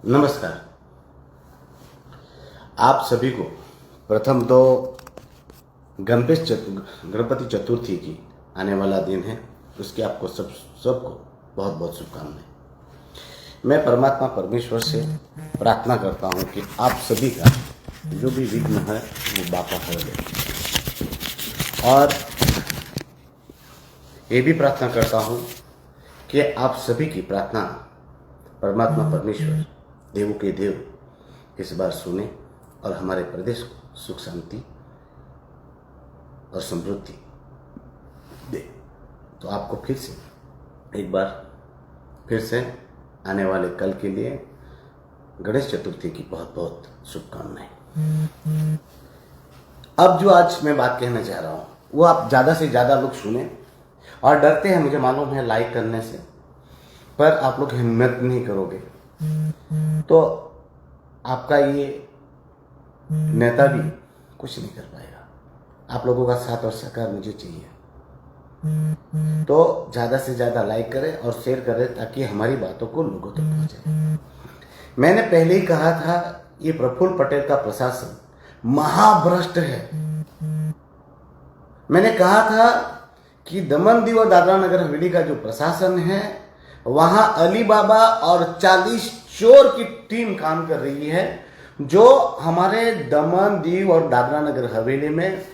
नमस्कार। आप सभी को प्रथम तो गणपति चतुर्थी की आने वाला दिन है, उसकी आपको सबको बहुत बहुत शुभकामनाएं। मैं परमात्मा परमेश्वर से प्रार्थना करता हूं कि आप सभी का जो भी विघ्न है वो बापा हर ले, और ये भी प्रार्थना करता हूं कि आप सभी की प्रार्थना परमात्मा परमेश्वर देवों के देव इस बार सुने और हमारे प्रदेश को सुख शांति और समृद्धि दे। तो आपको एक बार फिर से आने वाले कल के लिए गणेश चतुर्थी की बहुत बहुत शुभकामनाएं। अब जो आज मैं बात कहना चाह रहा हूं वो आप ज़्यादा से ज़्यादा लोग सुने, और डरते हैं मुझे मालूम है लाइक करने से, पर आप लोग हिम्मत नहीं करोगे तो आपका ये नेता भी कुछ नहीं कर पाएगा। आप लोगों का साथ और सहकार मुझे चाहिए, तो ज़्यादा से ज़्यादा लाइक करें और शेयर करें ताकि हमारी बातों को लोगों तक पहुंचे। मैंने पहले ही कहा था ये प्रफुल्ल पटेल का प्रशासन महाभ्रष्ट है। मैंने कहा था कि दमन दीव और दादरा नगर हवेली का जो प्रशासन है वहां अली बाबा और 40 चोर की टीम काम कर रही है, जो हमारे दमन दीव और दादरा नगर हवेली में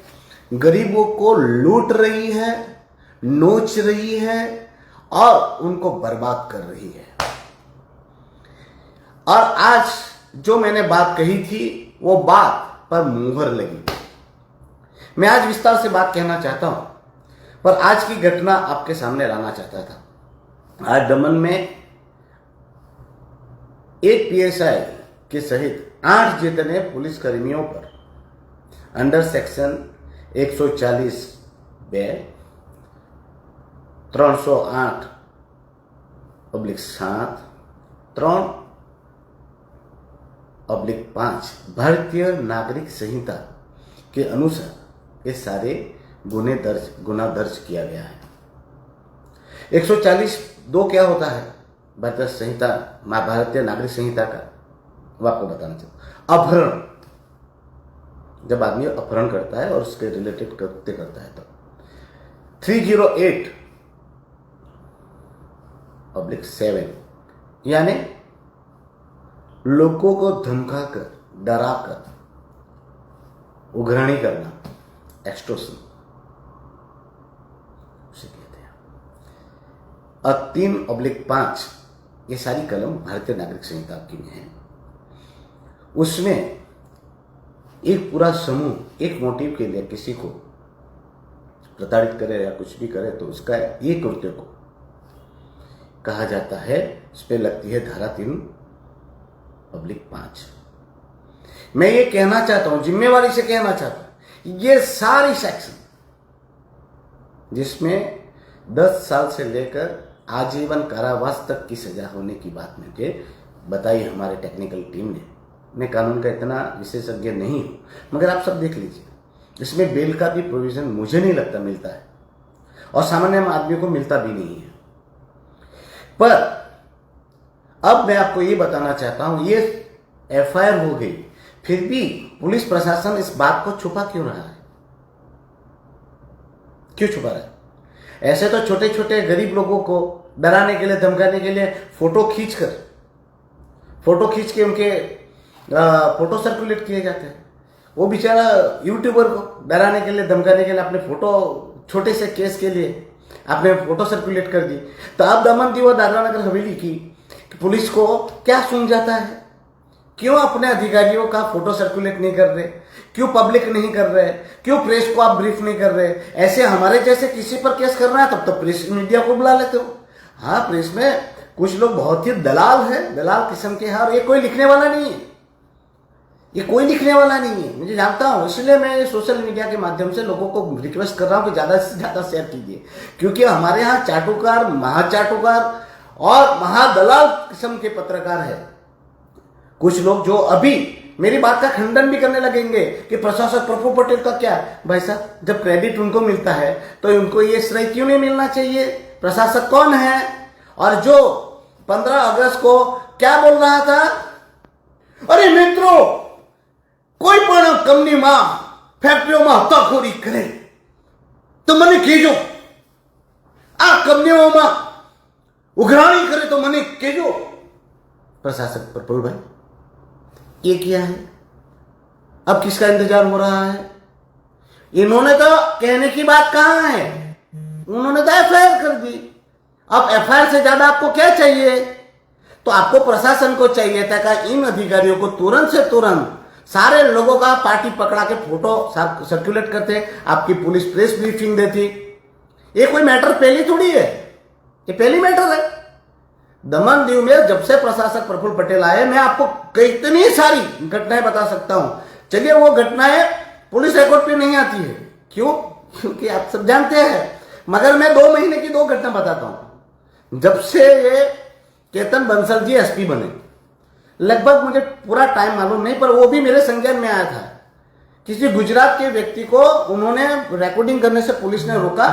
गरीबों को लूट रही है, नोच रही है और उनको बर्बाद कर रही है। और आज जो मैंने बात कही थी वो बात पर मुहर लगी। मैं आज विस्तार से बात कहना चाहता हूं, पर आज की घटना आपके सामने लाना चाहता था। आज दमन में एक पीएसआई के सहित 8 जितने पुलिस कर्मियों पर अंडर सेक्शन 140 बे 308/7 3/5 भारतीय नागरिक संहिता के अनुसार ये सारे गुना दर्ज किया गया है। 140(2) क्या होता है भारतीय नागरिक संहिता का, वो आपको बताना चाहता हूं। अपहरण, जब आदमी अपहरण करता है और उसके रिलेटेड कृत्य करता है तो 308/7 यानी लोगों को धमकाकर, डराकर उघराणी करना, एक्सटॉर्शन उसे कहते हैं। और 3/5 ये सारी कलम भारतीय नागरिक संहिता की में है। उसमें एक पूरा समूह एक मोटिव के लिए किसी को प्रताड़ित करे या कुछ भी करे तो उसका ये कृत्य को कहा जाता है, उस पर लगती है धारा 3/5। मैं ये कहना चाहता हूं, जिम्मेवारी से कहना चाहता हूं, ये सारी सेक्शन जिसमें 10 साल से लेकर आजीवन कारावास तक की सजा होने की बात मुझे बताई हमारे टेक्निकल टीम ने। मैं कानून का इतना विशेषज्ञ नहीं हूं, मगर आप सब देख लीजिए, इसमें बेल का भी प्रोविजन मुझे नहीं लगता मिलता है, और सामान्य आदमी को मिलता भी नहीं है। पर अब मैं आपको ये बताना चाहता हूं, ये एफआईआर हो गई, फिर भी पुलिस प्रशासन इस बात को छुपा क्यों रहा है? क्यों छुपा रहा है? ऐसे तो छोटे छोटे गरीब लोगों को डराने के लिए, धमकाने के लिए फोटो खींच के उनके फोटो सर्कुलेट किए जाते हैं। वो बेचारा यूट्यूबर को डराने के लिए, धमकाने के लिए अपने फोटो, छोटे से केस के लिए आपने फोटो सर्कुलेट कर दी। तो अब दमन दीव और दादरा नगर हवेली की पुलिस को क्या सूझ जाता है? क्यों अपने अधिकारियों का फोटो सर्कुलेट नहीं कर रहे? क्यों पब्लिक नहीं कर रहे? क्यों प्रेस को आप ब्रीफ नहीं कर रहे? ऐसे हमारे जैसे किसी पर केस करना है तब तो प्रेस मीडिया को बुला लेते हो। हाँ, प्रेस में कुछ लोग बहुत ही दलाल है, दलाल किस्म के हैं, और ये कोई लिखने वाला नहीं है, ये कोई लिखने वाला नहीं है, मुझे जानता हूं। इसलिए मैं सोशल मीडिया के माध्यम से लोगों को रिक्वेस्ट कर रहा हूं कि ज्यादा से ज्यादा शेयर कीजिए, क्योंकि हमारे यहाँ चाटुकार, महाचाटुकार और महादलाल किस्म के पत्रकार है। कुछ लोग जो अभी मेरी बात का खंडन भी करने लगेंगे कि प्रशासक प्रफुल्ल पटेल का क्या। भाई साहब, जब क्रेडिट उनको मिलता है तो उनको ये श्रेय क्यों नहीं मिलना चाहिए? प्रशासक कौन है? और जो 15 अगस्त को क्या बोल रहा था अरे मित्रों, કોઈ પણ કંપનીમાં ફેક્ટરીઓમાં હત્યાખોરી કરે તો મને કહેજો, આ કંપનીઓમાં ઉઘરાણી करे तो મને કહેજો। प्रशासक प्रफुल्ल भाई, ये क्या है? अब किसका इंतजार हो रहा है? इन्होंने तो कहने की बात कहां है, उन्होंने तो एफआईआर कर दी। अब एफआईआर से ज्यादा आपको क्या चाहिए? तो आपको प्रशासन को चाहिए था कि इन अधिकारियों को तुरंत से तुरंत सारे लोगों का पार्टी पकड़ा के फोटो सर्कुलेट करते, आपकी पुलिस प्रेस ब्रीफिंग देती। ये कोई मैटर पहली थोड़ी है, ये पहली मैटर है। दमन दीव में जब से प्रशासक प्रफुल्ल पटेल आए, मैं आपको कितनी सारी घटनाएं बता सकता हूं। चलिए, वो घटनाएं पुलिस रिकॉर्ड पे नहीं आती है, क्यों? क्योंकि आप सब जानते हैं। मगर मैं 2 महीने की 2 घटना बताता हूं। जब से ये केतन बंसल जी एसपी बने, लगभग मुझे पूरा टाइम मालूम नहीं, पर वो भी मेरे संज्ञान में आया था। किसी गुजरात के व्यक्ति को उन्होंने रिकॉर्डिंग करने से पुलिस ने रोका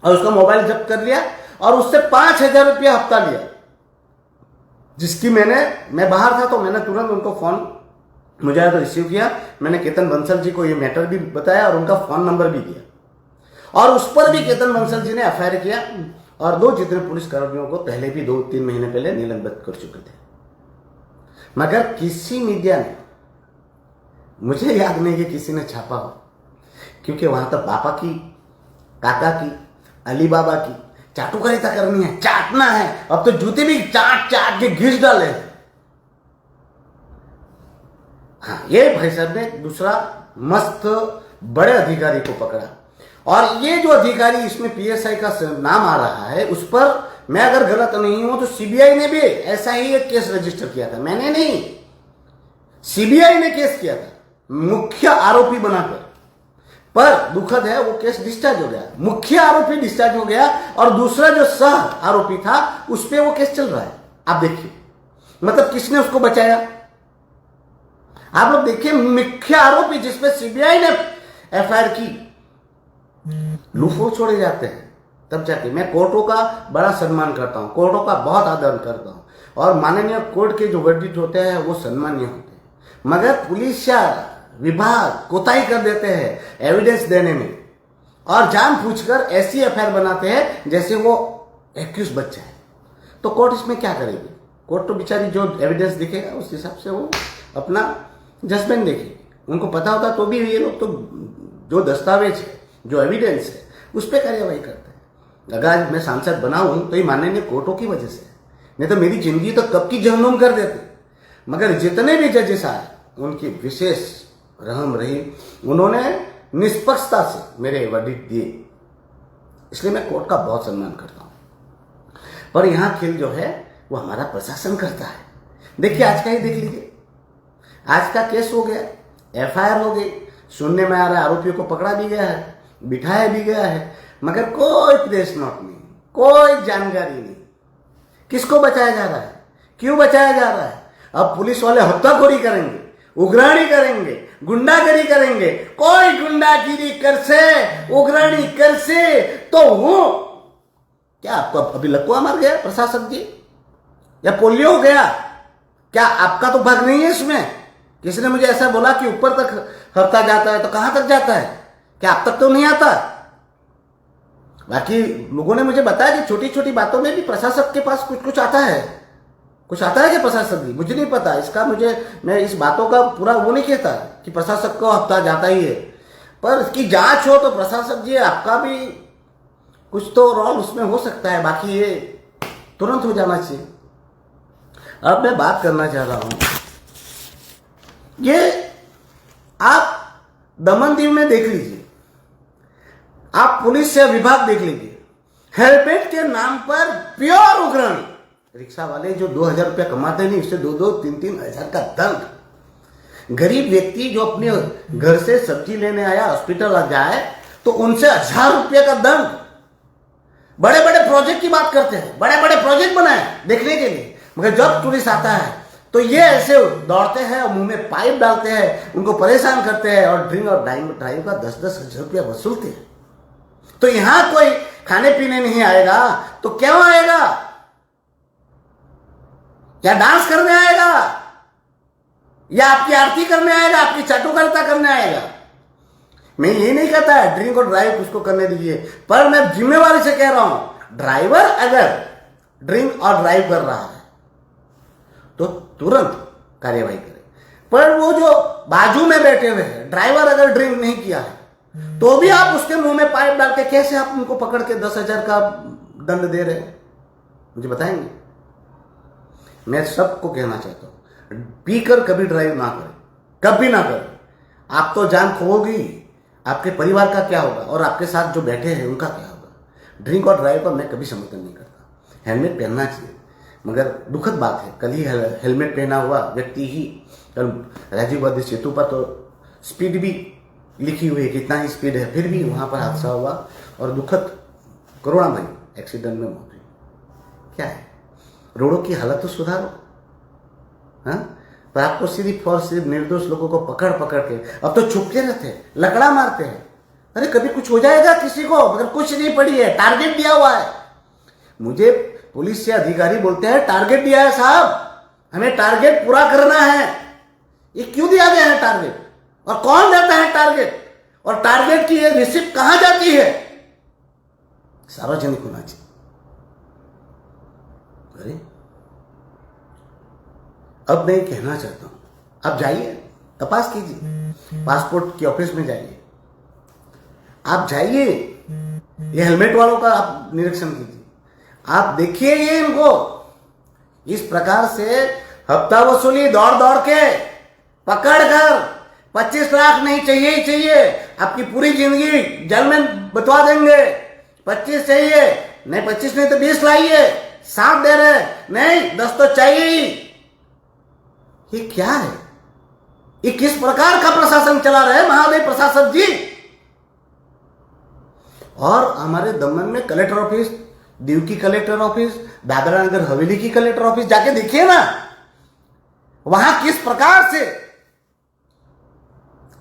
और उसका मोबाइल जब्त कर लिया और उससे 5,000 रुपया हफ्ता लिया। जिसकी मैं बाहर था तो मैंने तुरंत उनको फोन मुझे आया तो रिसीव किया। मैंने केतन बंसल जी को ये मैटर भी बताया और उनका फोन नंबर भी दिया, और उस पर भी केतन बंसल जी ने एफआईआर किया और 2 जितने पुलिस कर्मियों को पहले भी 2-3 महीने पहले निलंबित कर चुके थे। मगर किसी मीडिया ने, मुझे याद नहीं कि किसी ने छापा हो, क्योंकि वहां तो पापा की, काका की, अली बाबा की चाटुकारिता करनी है, चाटना है। अब तो जूते भी चाट चाट के घिस डाले। हाँ, ये भाई साहब ने दूसरा मस्त बड़े अधिकारी को पकड़ा, और ये जो अधिकारी इसमें पीएसआई का नाम आ रहा है, उस पर मैं अगर गलत नहीं हूं तो सीबीआई ने भी ऐसा ही एक केस रजिस्टर किया था। मैंने नहीं, सीबीआई ने केस किया था मुख्य आरोपी बनाकर। पर दुखद है, वो केस डिस्चार्ज हो गया, मुख्य आरोपी डिस्चार्ज हो गया, और दूसरा जो सह आरोपी था उस पर वो केस चल रहा है। आप देखिए, मतलब किसने उसको बचाया? आप लोग देखिए, मुख्य आरोपी जिसपे सीबीआई ने एफआईआर की, लूफो छोड़े जाते हैं। तब जाके मैं कोर्टों का बड़ा सम्मान करता हूं, कोर्टों का बहुत आदर करता हूं, और माननीय कोर्ट के जो वर्डिक्ट होते हैं वो सम्मानीय होते हैं। मगर पुलिस या विभाग कोताही कर देते हैं एविडेंस देने में, और जानबूझकर ऐसी एफआईआर बनाते हैं जैसे वो एक्यूज बच्चा है। तो कोर्ट इसमें क्या करेगी? कोर्ट तो बेचारी जो एविडेंस दिखेगा उस हिसाब से वो अपना जजमेंट देखेगी। उनको पता होता तो भी ये लोग तो जो दस्तावेज है, जो एविडेंस है, उस पर कार्यवाही करते हैं। अगर आज मैं सांसद बना हूं तो ये माननीय कोर्टों की वजह से, नहीं तो मेरी जिंदगी तो कब की जहन्नुम कर देते। मगर जितने भी जजेस आए उनकी विशेष रहम रही, उन्होंने निष्पक्षता से मेरे वर्डिक्ट दिए, इसलिए मैं कोर्ट का बहुत सम्मान करता हूं। पर यहां खेल जो है वो हमारा प्रशासन करता है। देखिए, आज का ही देख लीजिए, आज का केस हो गया, एफआईआर हो गई, सुनने में आ रहा है आरोपियों को पकड़ा भी गया है, बिठाया भी गया है, मगर कोई प्रेस नोट नहीं, कोई जानकारी नहीं। किसको बचाया जा रहा है? क्यों बचाया जा रहा है? अब पुलिस वाले हत्याखोरी करेंगे, उग्राणी करेंगे, गुंडागिरी करेंगे। कोई गुंडागिरी कर से, उग्राणी कर से तो वो क्या, आपको अभी लकवा मार गया प्रशासक जी, या पोलियो हो गया क्या? आपका तो भाग नहीं है इसमें। किसी ने मुझे ऐसा बोला कि ऊपर तक हफ्ता जाता है, तो कहां तक जाता है? क्या आप तक तो नहीं आता? बाकी लोगों ने मुझे बताया कि छोटी छोटी बातों में भी प्रशासक के पास कुछ कुछ आता है। कुछ आता है क्या प्रशासक जी? मुझे नहीं पता इसका, मैं इस बातों का पूरा वो नहीं कहता कि प्रशासक को हफ्ता जाता ही है, पर इसकी जांच हो तो प्रशासक जी आपका भी कुछ तो रोल उसमें हो सकता है। बाकी ये तुरंत हो जाना चाहिए। अब मैं बात करना चाह रहा हूं, ये आप दमन दीव में देख लीजिए, आप पुलिस या विभाग देख लीजिए, हेलमेट के नाम पर प्योर उग्राणी। रिक्शा वाले जो 2,000 रुपया कमाते नहीं, उससे 2-2, 3-3 हजार का दंड। गरीब व्यक्ति जो अपने घर से सब्जी लेने आया, हॉस्पिटल आ जाए तो उनसे 1,000 रुपया का दंड। बड़े बड़े प्रोजेक्ट की बात करते हैं, बड़े बड़े प्रोजेक्ट बनाए देखने के लिए, मगर जब टूरिस्ट आता है तो ये ऐसे दौड़ते हैं और मुंह में पाइप डालते हैं, उनको परेशान करते हैं और ड्रिंक और ड्राइव का 10-10 हजार रुपया वसूलते हैं। तो यहां कोई खाने पीने नहीं आएगा तो क्यों आएगा? क्या डांस करने आएगा? या आपकी आरती करने आएगा, आपकी चाटुकारिता करने आएगा? मैं ये नहीं कहता है ड्रिंक और ड्राइव उसको करने दीजिए, पर मैं जिम्मेवारी से कह रहा हूं, ड्राइवर अगर ड्रिंक और ड्राइव कर रहा है तो तुरंत कार्यवाही करे। पर वो जो बाजू में बैठे हुए हैं, ड्राइवर अगर ड्रिंक नहीं किया है तो भी आप उसके मुंह में पाइप डाल के कैसे आप उनको पकड़ के 10,000 का दंड दे रहे हैं, मुझे बताएंगे? मैं सबको कहना चाहता हूं, पीकर कभी ड्राइव ना करें, कभी ना करें। आप तो जान खोओगी, आपके परिवार का क्या होगा और आपके साथ जो बैठे हैं उनका क्या होगा। ड्रिंक और ड्राइव का मैं कभी समर्थन नहीं करता। हेलमेट पहनना चाहिए, मगर दुखद बात है, कल ही हेलमेट पहना हुआ व्यक्ति ही कल राजीव गांधी सेतु पर तो स्पीड भी लिखी हुई है, कितना ही स्पीड है, फिर भी वहां पर हादसा हुआ और दुखद करुणामयी एक्सीडेंट में मौत हुई। क्या है, रोडों की हालत तो सुधारो। हाँ, पर आपको सिर्फ और सिर्फ निर्दोष लोगों को पकड़ पकड़ के अब तो छुपके रहते हैं, लकड़ा मारते हैं। अरे कभी कुछ हो जाएगा किसी को, मगर कुछ नहीं पड़ी है, टारगेट दिया हुआ है। मुझे पुलिस से अधिकारी बोलते हैं टारगेट दिया है साहब, हमें टारगेट पूरा करना है। ये क्यों दिया गया है टारगेट, और कौन देता है टारगेट, और टारगेट की ये रिसिप्ट कहां जाती है? सार्वजनिक होना चाहिए। अरे अब मैं कहना चाहता हूं, आप जाइए, तपास कीजिए, पासपोर्ट के ऑफिस में जाइए, आप जाइए, ये हेलमेट वालों का आप निरीक्षण कीजिए, आप देखिए ये इनको इस प्रकार से हफ्ता वसूली दौड़ दौड़ के पकड़ कर 25 लाख नहीं चाहिए ही चाहिए, आपकी पूरी जिंदगी जेल में बतवा देंगे। 25 चाहिए, नहीं 25 नहीं तो 20 लाइए, 7 दे रहे, नहीं 10 तो चाहिए ही। ये क्या है, ये किस प्रकार का प्रशासन चला रहे हैं महादेव प्रशासक जी? और हमारे दमन में कलेक्टर ऑफिस, दीव की कलेक्टर ऑफिस, दादरा नगर हवेली की कलेक्टर ऑफिस जाके देखिए ना, वहां किस प्रकार से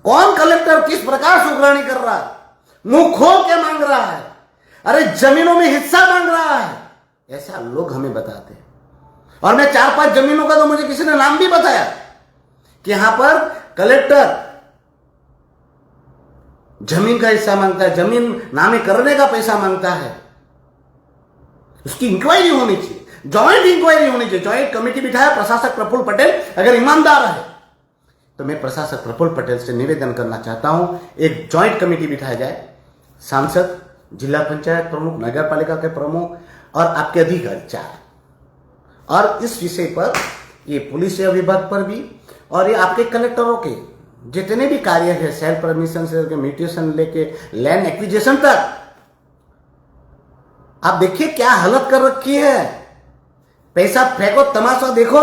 कौन कलेक्टर किस प्रकार से उग्राणी कर रहा है, मुंह खोल के मांग रहा है, अरे जमीनों में हिस्सा मांग रहा है। ऐसा लोग हमें बताते हैं, और मैं 4-5 जमीनों का तो मुझे किसी ने नाम भी बताया कि यहां पर कलेक्टर जमीन का हिस्सा मांगता है, जमीन नामे करने का पैसा मांगता है। उसकी इंक्वायरी होनी चाहिए, ज्वाइंट इंक्वायरी होनी चाहिए। ज्वाइंट कमेटी बिठाया प्रशासक प्रफुल्ल पटेल अगर ईमानदार है तो मैं प्रशासक प्रफुल्ल पटेल से निवेदन करना चाहता हूं, एक ज्वाइंट कमेटी बिठाया जाए, सांसद, जिला पंचायत प्रमुख, नगर पालिका के प्रमुख और आपके अधिकारी 4, और इस विषय पर ये पुलिस विभाग पर भी और ये आपके कलेक्टरों के जितने भी कार्य है, सेल्फ परमिशन से लेकर म्यूटेशन लेके लैंड एक्विजिशन तक, आप देखिए क्या हालत कर रखी है। पैसा फेंको, तमाशा देखो,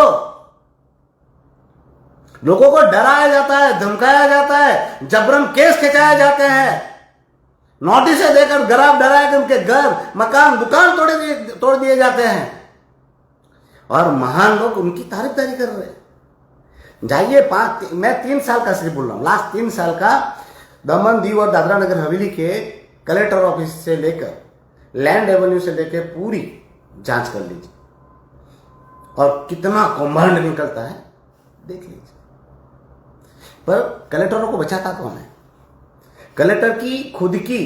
लोगों को डराया जाता है, धमकाया जाता है, जबरन केस खिंचाए जाते हैं, नोटिस देकर गरीब डराए के उनके घर मकान दुकान तोड़ दिए जाते हैं, और महान लोग उनकी तारीफदारी कर रहे हैं। जाइए, मैं 3 साल का सिर्फ बोल रहा हूं, लास्ट 3 साल का दमन, दीव और दादरा नगर हवेली के कलेक्टर ऑफिस से लेकर लैंड एवेन्यू से लेकर पूरी जांच कर लीजिए, और कितना कौभांड निकलता है देख लीजिए। पर कलेक्टरों को बचाता कौन है? कलेक्टर की खुद की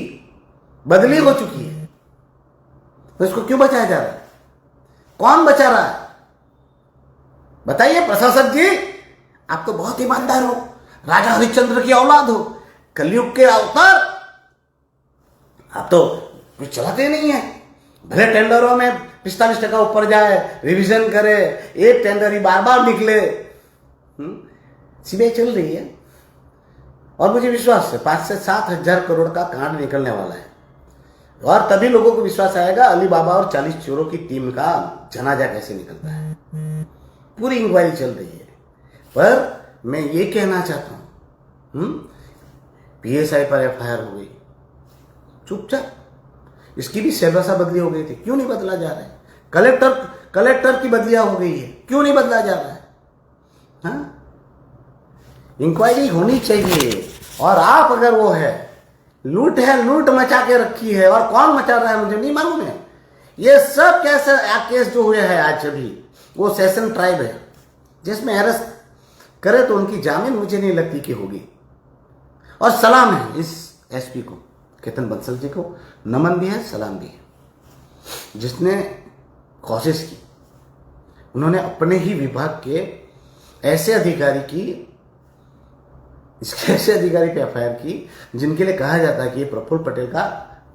बदली हो चुकी है, तो इसको क्यों बचाया जा रहा है? कौन बचा रहा है? बताइए प्रशासक जी, आप तो बहुत ईमानदार हो, राजा हरिश्चंद्र की औलाद हो, कलयुग के अवतार, आप तो कुछ चलाते नहीं है। भले टेंडरों में 45% ऊपर जाए, रिवीजन करे, एक टेंडर ही बार बार निकले, सीबीआई चल रही है, और मुझे विश्वास है 5 से 7 हजार करोड़ का कांड निकलने वाला है, और तभी लोगों को विश्वास आएगा अली बाबा और 40 चोरों की टीम का जनाजा कैसे निकलता है। पूरी इंक्वायरी चल रही है, पर मैं ये कहना चाहता हूं, पीएसआई पर एफआईआर हो गई, चुपचाप, इसकी भी सेवासा बदली हो गई थी, क्यों नहीं बदला जा रहा है? कलेक्टर की बदलियां हो गई है, क्यों नहीं बदला जा रहा है? हाँ, इंक्वायरी होनी चाहिए। और आप अगर वो है लूट मचा के रखी है, और कौन मचा रहा है मुझे नहीं मालूम है। ये सब कैसे केस जो हुए हैं आज, अभी वो सेशन ट्राइब है जिसमें अरेस्ट करे तो उनकी जामीन मुझे नहीं लगती कि होगी। और सलाम है इस एसपी को, केतन बंसल जी को नमन भी है, सलाम भी है, जिसने कोशिश की। उन्होंने अपने ही विभाग के ऐसे अधिकारी पे एफआईआर की जिनके लिए कहा जाता है कि ये प्रफुल्ल पटेल का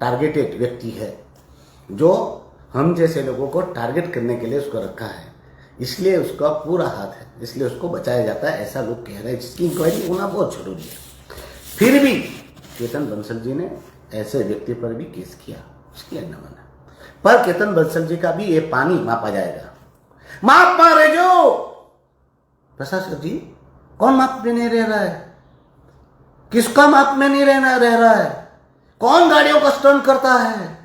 टारगेटेड व्यक्ति है, जो हम जैसे लोगों को टारगेट करने के लिए उसको रखा है, इसलिए उसका पूरा हाथ है, इसलिए उसको बचाया जाता है, ऐसा लोग कह रहे हैं, जिसकी इंक्वायरी होना बहुत जरूरी है। फिर भी केतन बंसल जी ने ऐसे व्यक्ति पर भी केस किया, उसके लिए नमन है। पर केतन बंसल जी का भी ये पानी मापा जाएगा। माप मारे जो प्रशासक जी, कौन माप में नहीं रह रहा है? किसका माप में नहीं रह रहा है? कौन गाड़ियों का स्टंट करता है?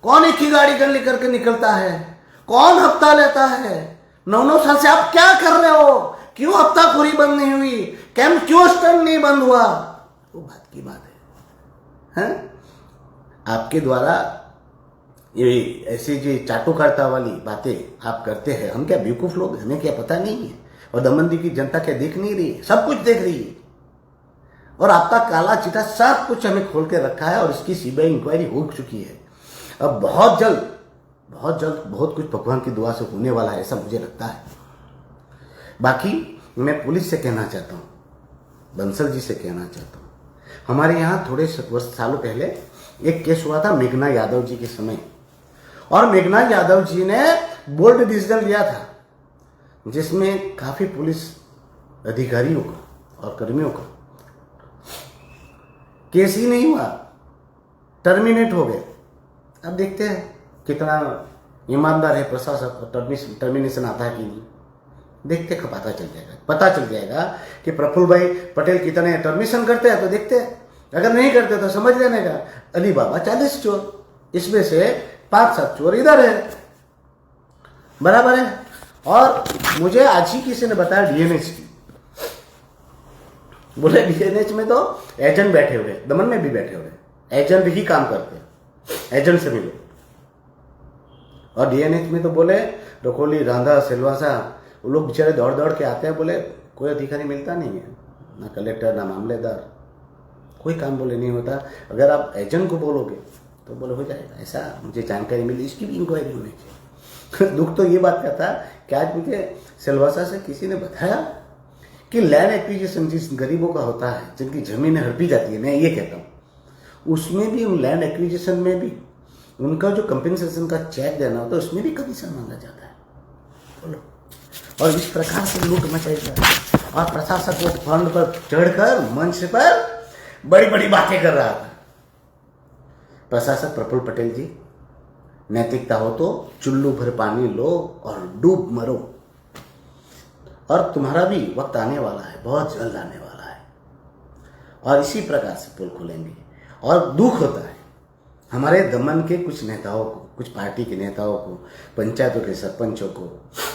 कौन एक ही गाड़ी कर लेकर के निकलता है? कौन हफ्ता लेता है? 9-9 साल से आप क्या कर रहे हो? क्यों हफ्ताखोरी बंद नहीं हुई? क्यों स्टंट नहीं बंद हुआ? वो बात की बात है? आपके द्वारा ये ऐसी जो चाटुकारिता वाली बातें आप करते हैं, हम क्या बेवकूफ लोग, हमें क्या पता नहीं है? और दमन की जनता क्या देख नहीं रही है? सब कुछ देख रही है। और आपका काला चिट्ठा सब कुछ हमें खोल के रखा है और इसकी सीबीआई इंक्वायरी हो चुकी है। अब बहुत जल्द बहुत कुछ भगवान की दुआ से होने वाला है, ऐसा मुझे लगता है। बाकी मैं पुलिस से कहना चाहता हूँ, बंसल जी से कहना चाहता हूँ, हमारे यहाँ थोड़े सालों पहले एक केस हुआ था मेघना यादव जी के समय, और मेघना यादव जी ने बोल्ड डिसीजन लिया था, जिसमें काफी पुलिस अधिकारियों का और कर्मियों का केस ही नहीं हुआ, टर्मिनेट हो गए। अब देखते हैं कितना ईमानदार है प्रशासक, टर्मिनेशन आता है कि नहीं, देखते हैं, पता चल जाएगा कि प्रफुल्ल भाई पटेल कितने टर्मिनेशन करते हैं, तो देखते हैं। अगर नहीं करते तो समझ लेने का अली बाबा 40 चोर, इसमें से 5-7 चोर इधर है, बराबर है। और मुझे आज ही किसी ने बताया डीएनएच की, बोले डीएनएच में तो एजेंट बैठे हुए, दमन में भी बैठे हुए, एजेंट ही काम करते हैं, एजेंट से मिलो। और डीएनएच में तो बोले रखोली, रांधा, सिलवासा, वो लोग बेचारे दौड़ दौड़ के आते हैं, बोले कोई अधिकारी मिलता नहीं है, ना कलेक्टर ना मामलेदार, कोई काम बोले नहीं होता। अगर आप एजेंट को बोलोगे तो बोले हो जाएगा, ऐसा मुझे जानकारी मिली, इसकी भी इंक्वायरी होनी चाहिए। दुख तो ये बात का था कि आज मुझे सिलवासा से किसी ने बताया कि लैंड एक्विजिशन जिस गरीबों का होता है, जिनकी जमीनें हड़पी जाती है, मैं ये कहता हूँ, उसमें भी उन लैंड एक्विजिशन में भी उनका जो कंपेंसेशन का चेक देना होता है, उसमें भी कमीशन मांगा जाता है। बोलो, और इस प्रकार से लूट मचाई जाती है, और प्रशासक वो फंड पर चढ़कर मंच पर बड़ी बड़ी बातें कर रहा था। प्रशासक प्रफुल्ल पटेल जी, नैतिकता हो तो चुल्लू भर पानी लो और डूब मरो, और तुम्हारा भी वक्त आने वाला है, बहुत जल्द आने वाला है, और इसी प्रकार से पुल खुलेंगे। और दुख होता है हमारे दमन के कुछ नेताओं को, कुछ पार्टी के नेताओं को, पंचायतों के सरपंचों को,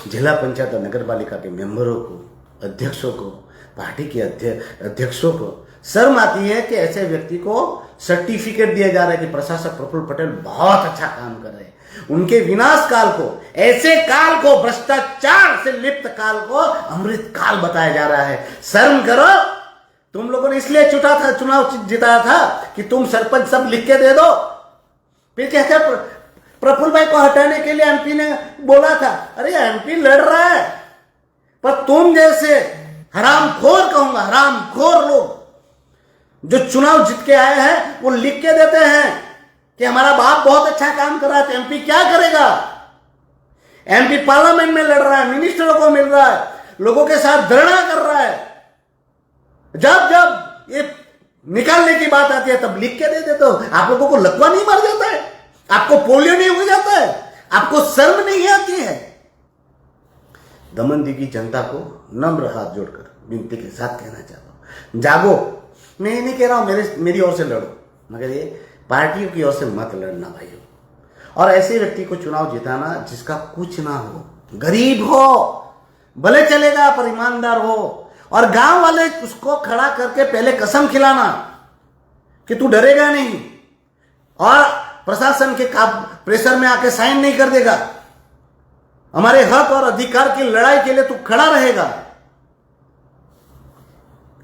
जिला पंचायत और नगर पालिका के मेंबरों को, अध्यक्षों को, पार्टी के अध्यक्षों को शर्म आती है कि ऐसे व्यक्ति को सर्टिफिकेट दिया जा रहा है कि प्रशासक प्रफुल्ल पटेल बहुत अच्छा काम कर रहे हैं। उनके विनाश काल को, ऐसे काल को, भ्रष्टाचार से लिप्त काल को अमृत काल बताया जा रहा है। शर्म करो, तुम लोगों ने इसलिए चुनाव जिताया था कि तुम सरपंच सब लिख के दे दो। फिर कहते प्रफुल्ल भाई को हटाने के लिए एमपी ने बोला था, अरे एमपी लड़ रहा है, पर तुम जैसे हरामखोर, कहूंगा हरामखोर लोग जो चुनाव जीत के आए हैं, वो लिख के देते हैं कि हमारा बाप बहुत अच्छा काम कर रहा है, तो एमपी क्या करेगा? एमपी पार्लियामेंट में लड़ रहा है, मिनिस्टरों को मिल रहा है, लोगों के साथ धरना कर रहा है। जब जब ये निकालने की बात आती है तब लिख के दे देते हो। आप लोगों को लकवा नहीं मार जाता है? आपको पोलियो नहीं हो जाता है? आपको शर्म नहीं आती है? दमन दी की जनता को नम्र हाथ जोड़कर विनती के साथ कहना चाहता हूं, जागो। मैं ये नहीं कह रहा हूं मेरी ओर से लड़ो, मगर ये पार्टियों की ओर से मत लड़ना भाइयों। और ऐसे व्यक्ति को चुनाव जिताना जिसका कुछ ना हो, गरीब हो भले चलेगा पर ईमानदार हो, और गांव वाले उसको खड़ा करके पहले कसम खिलाना कि तू डरेगा नहीं और प्रशासन के प्रेशर में आके साइन नहीं कर देगा, हमारे हक और अधिकार की लड़ाई के लिए तू खड़ा रहेगा।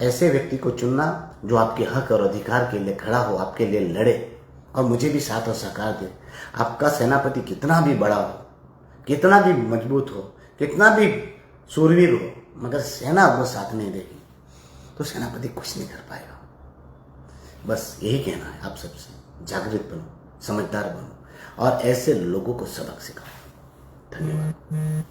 ऐसे व्यक्ति को चुनना जो आपके हक और अधिकार के लिए खड़ा हो, आपके लिए लड़े और मुझे भी साथ और सहकार दे। आपका सेनापति कितना भी बड़ा हो, कितना भी मजबूत हो, कितना भी सूरवीर हो, मगर सेना वो साथ नहीं देगी तो सेनापति कुछ नहीं कर पाएगा। बस यही कहना है आप सबसे, जागृत बनो, समझदार बनो और ऐसे लोगों को सबक सिखाओ। धन्यवाद।